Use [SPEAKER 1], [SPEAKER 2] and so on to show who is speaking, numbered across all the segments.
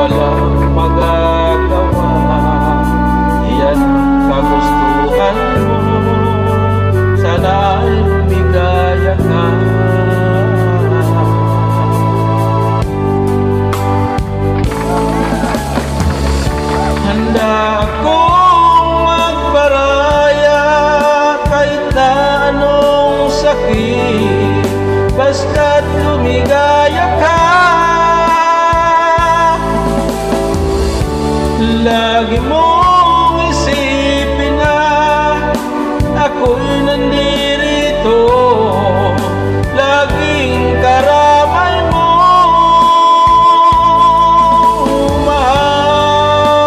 [SPEAKER 1] walang magagawa. Iyan ang kagustuhan mo, sana'y lumigaya ka. Handa akong magparaya kahit na anong sakit, basta't lumigaya ka. Lagi mong isipin na ako'y nandirito, laging karamay mo, mahal.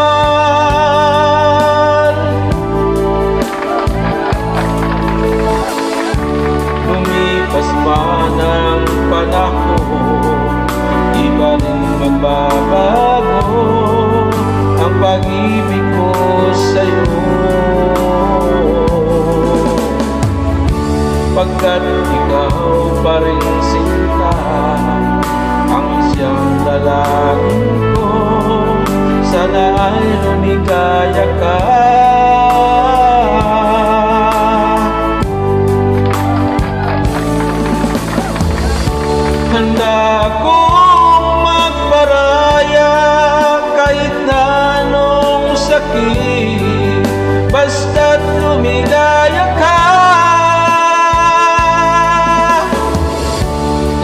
[SPEAKER 1] Lumipas pa ng panahon, di ba rin magbabago ang pag-ibig ko sa'yo, pagkat ikaw pa rin sinta ang siyang lalangin ko. Sana ay lumigaya ka. Handa akong magparaya kahit na anong sakit, basta't lumigaya ka.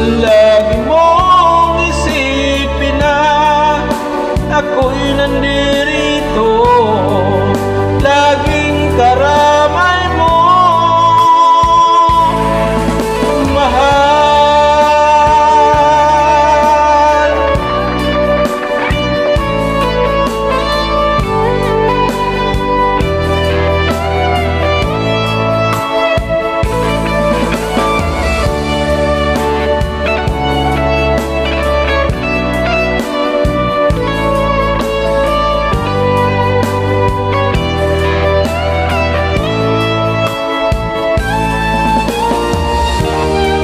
[SPEAKER 1] Lagi mong isipin na ako'y nandirito, laging karamay mo, mahal.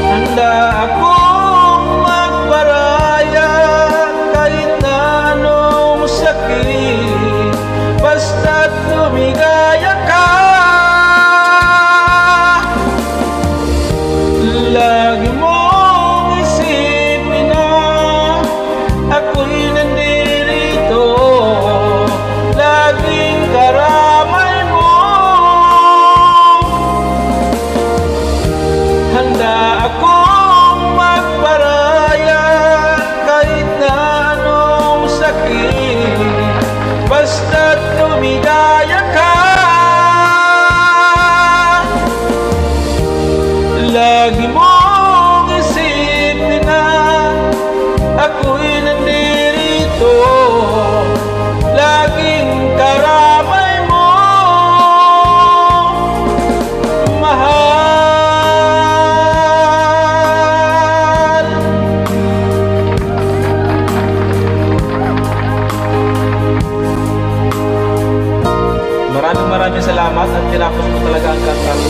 [SPEAKER 1] Handa akong magparaya kahit na anong sakit, basta't lumigaya ka. Lagi mong isipin na ako'y nandirito, laging karamay mo. Handa akong magparaya kahit na anong sakit, basta't lumigaya ka. Lagi mong isipin na ako'y nandirito, laging karamay mo, mahal. Maraming salamat at tinapos mo talaga ang kanta ko.